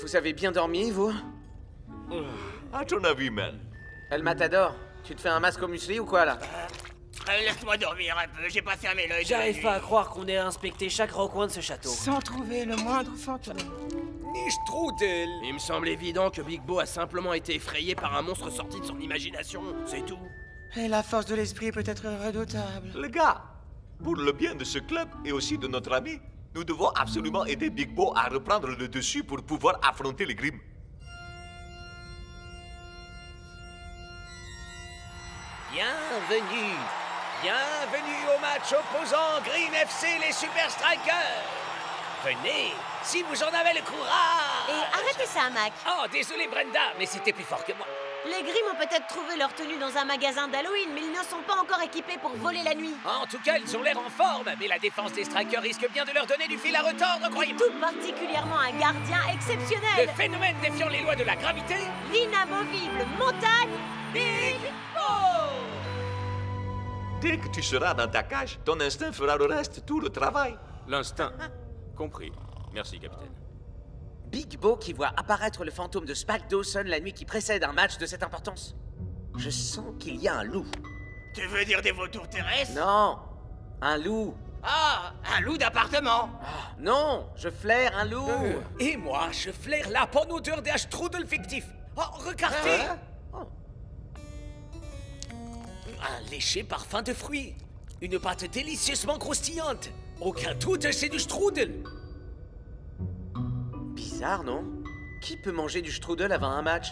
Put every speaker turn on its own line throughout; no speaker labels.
Vous avez bien dormi, vous?
À ton avis, man?
El Matador, tu te fais un masque au muesli ou quoi, là?
Laisse-moi dormir un peu, j'ai pas fermé l'œil.
J'arrive pas à croire qu'on ait inspecté chaque recoin de ce château.
Sans trouver le moindre fantôme.
Ni strudel.
Il me semble évident que Big Bo a simplement été effrayé par un monstre sorti de son imagination, c'est tout.
Et la force de l'esprit peut être redoutable.
Les gars, pour le bien de ce club et aussi de notre ami, nous devons absolument aider Big Bo à reprendre le dessus pour pouvoir affronter les Grimm.
Bienvenue. Bienvenue au match opposant Grimm FC les Super Strikers. Venez, si vous en avez le courage.
Et arrêtez ça, Mac.
Oh, désolé Brenda, mais c'était plus fort que moi.
Les Grimm ont peut-être trouvé leur tenue dans un magasin d'Halloween, mais ils ne sont pas encore équipés pour voler la nuit.
En tout cas, ils ont l'air en forme, mais la défense des Strikers risque bien de leur donner du fil à retordre, croyez-moi.
Tout particulièrement un gardien
Le
exceptionnel.
phénomène défiant les lois de la gravité,
L'inamovible montagne.
Big Bo.
Dès que tu seras dans ta cage, ton instinct fera le reste, tout le travail.
L'instinct. Compris. Merci, capitaine.
Big Bo qui voit apparaître le fantôme de Spike Dawson la nuit qui précède un match de cette importance. Je sens qu'il y a un loup.
Tu veux dire des vautours terrestres?
Non, un loup.
Ah, un loup d'appartement.
Ah, non, je flaire un loup.
Et moi, je flaire la bonne odeur d'un strudel fictif. Oh, regardez.
Hein? Oh.
Un léger parfum de fruits. Une pâte délicieusement croustillante. Aucun doute, c'est du strudel.
Bizarre, non? Qui peut manger du strudel avant un match?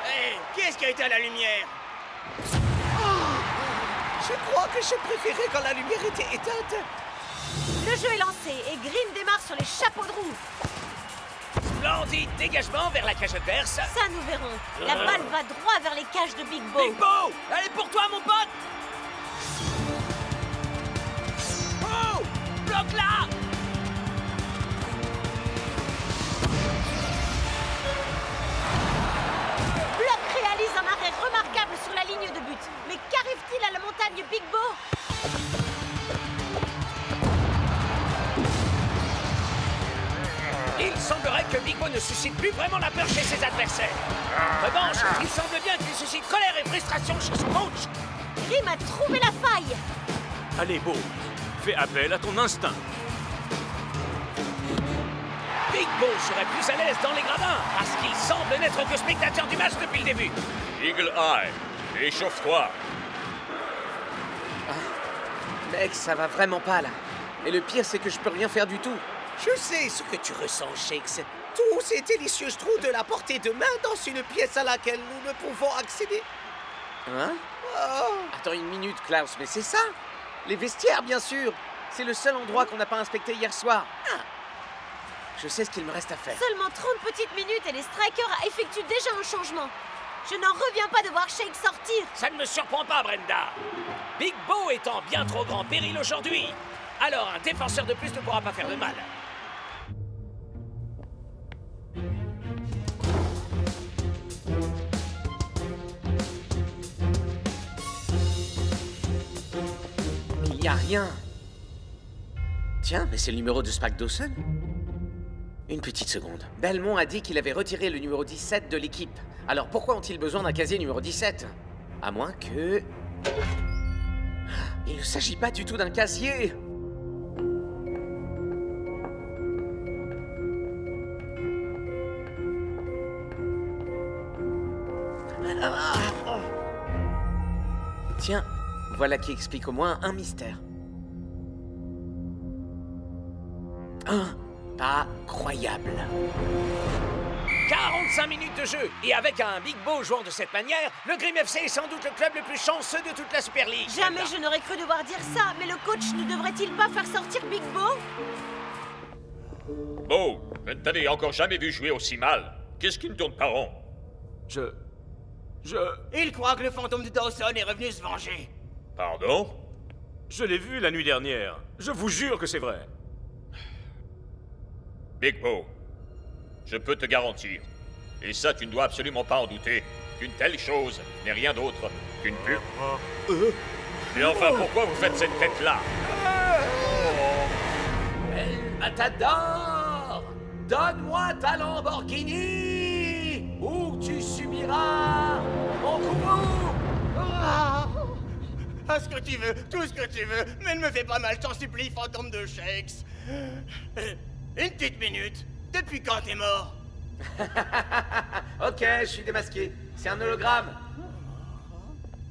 Hé, qui est-ce qui a été à la lumière?
Je crois que je préférais quand la lumière était éteinte.
Le jeu est lancé et Grimm démarre sur les chapeaux de roue.
Splendide dégagement vers la cage adverse.
Ça, nous verrons. La balle va droit vers les cages de Big Bo.
Big Bo, elle est pour toi, mon pote. Oh, bloque-la.
Block réalise un arrêt remarquable sur la ligne de but. Mais qu'arrive-t-il à la montagne Big Bo?
Il semblerait que Big Bo ne suscite plus vraiment la peur chez ses adversaires. En revanche, il semble bien qu'il suscite colère et frustration chez son coach.
Grimm a trouvé la faille.
Allez, Bo, fais appel à ton instinct.
Big Bo serait plus à l'aise dans les gradins parce qu'il semble n'être que spectateur du match depuis le début.
Eagle Eye, échauffe-toi.
Mec, ça va vraiment pas, là. Et le pire, c'est que je peux rien faire du tout.
Je sais ce que tu ressens, Shakes. Tous ces délicieux strudels à portée de main dans une pièce à laquelle nous ne pouvons accéder.
Hein?
Oh.
Attends une minute, Klaus, mais c'est ça? Les vestiaires, bien sûr. C'est le seul endroit qu'on n'a pas inspecté hier soir. Je sais ce qu'il me reste à faire.
Seulement 30 petites minutes et les Strikers effectuent déjà un changement. Je n'en reviens pas de voir Shake sortir.
Ça ne me surprend pas, Brenda. Big Bo est en bien trop grand péril aujourd'hui. Alors un défenseur de plus ne pourra pas faire de mal.
Il n'y a rien. Tiens, mais c'est le numéro de Spike Dawson. Une petite seconde. Belmont a dit qu'il avait retiré le numéro 17 de l'équipe. Alors pourquoi ont-ils besoin d'un casier numéro 17? À moins que... Il ne s'agit pas du tout d'un casier. Tiens, voilà qui explique au moins un mystère. Incroyable.
45 minutes de jeu. Et avec un Big Bo jouant de cette manière, le Grimm FC est sans doute le club le plus chanceux de toute la Super League.
Jamais je n'aurais cru devoir dire ça, mais le coach ne devrait-il pas faire sortir Big Bo?
Bo, je ne t'avais encore jamais vu jouer aussi mal. Qu'est-ce qui ne tourne pas rond?
Il croit que le fantôme de Dawson est revenu se venger.
Pardon? Je l'ai vu la nuit dernière. Je vous jure que c'est vrai. Big Bo, Je peux te garantir. Et ça, tu ne dois absolument pas en douter. Qu'une telle chose n'est rien d'autre qu'une pure... Et enfin, pourquoi vous faites cette tête-là?
El Matador! Donne-moi ta Lamborghini! Ou tu subiras mon coup!
Ah, ce que tu veux, tout ce que tu veux, mais ne me fais pas mal, je t'en supplie, fantôme de Shakes. Une petite minute, depuis quand t'es mort?
Ok, je suis démasqué. C'est un hologramme.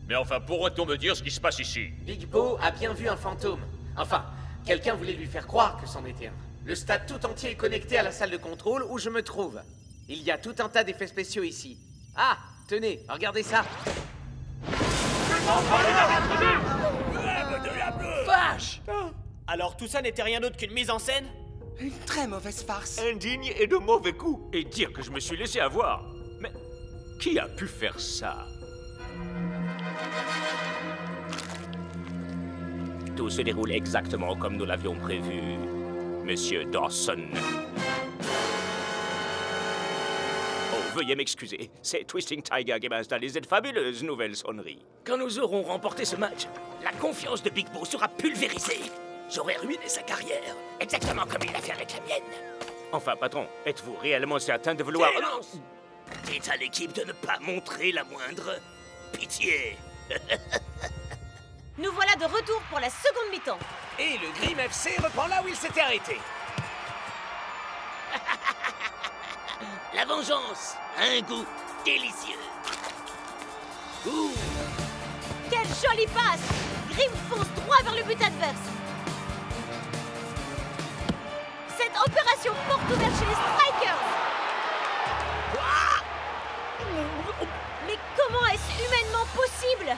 Mais enfin, pourrait-on me dire ce qui se passe ici?
Big Bo a bien vu un fantôme. Enfin, quelqu'un voulait lui faire croire que c'en était un. Le stade tout entier est connecté à la salle de contrôle où je me trouve. Il y a tout un tas d'effets spéciaux ici. Ah, tenez, regardez ça.
Vache! Alors tout ça n'était rien d'autre qu'une mise en scène?
Une très mauvaise farce.
Indigne et de mauvais coups.
Et dire que je me suis laissé avoir. Mais qui a pu faire ça? Tout se déroule exactement comme nous l'avions prévu, Monsieur Dawson. Oh, veuillez m'excuser. C'est Twisting Tiger qui m'a installé cette fabuleuse nouvelle sonnerie.
Quand nous aurons remporté ce match, la confiance de Big Bo sera pulvérisée. J'aurais ruiné sa carrière, exactement comme il l'a fait avec la mienne.
Enfin, patron, êtes-vous réellement certain de vouloir...
Silence! Dites à l'équipe de ne pas montrer la moindre pitié.
Nous voilà de retour pour la seconde mi-temps.
Et le Grim FC reprend là où il s'était arrêté. La vengeance a un goût délicieux. Ouh.
Quelle jolie passe! Grim fonce droit vers le but adverse. Cette opération porte ouverte chez les Strikers. Mais comment est-ce humainement possible?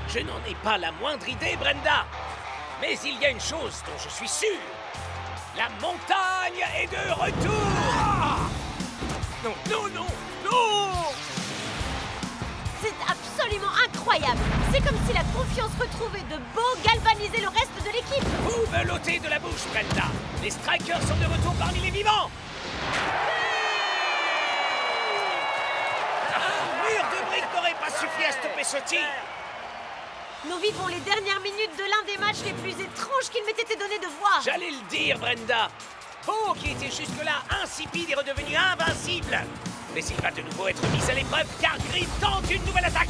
Je n'en ai pas la moindre idée, Brenda. Mais il y a une chose dont je suis sûr. La montagne est de retour. Non, non, non, non!
C'est absolument incroyable. C'est comme si la confiance retrouvée de Bo galvanisait le reste de l'équipe.
Vous me l'ôtez de la bouche, Brenda. Les Strikers sont de retour parmi les vivants. Un mur de briques n'aurait pas suffi à stopper ce tir.
Nous vivons les dernières minutes de l'un des matchs les plus étranges qu'il m'ait été donné de voir.
J'allais le dire, Brenda. Bo, qui était jusque-là insipide, est redevenu invincible. Mais il va de nouveau être mis à l'épreuve car Grim tente une nouvelle attaque.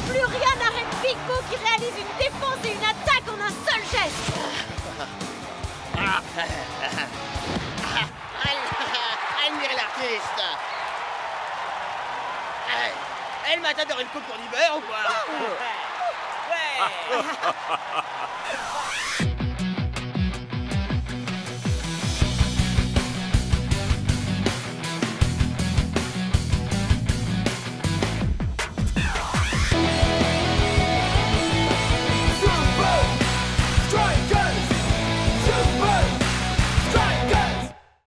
Plus rien n'arrête Big Bo qui réalise une défense et une attaque en un seul geste.
Admirez l'artiste. Elle m'a t'adoré une coupe pour du beurre ou quoi? Ouais.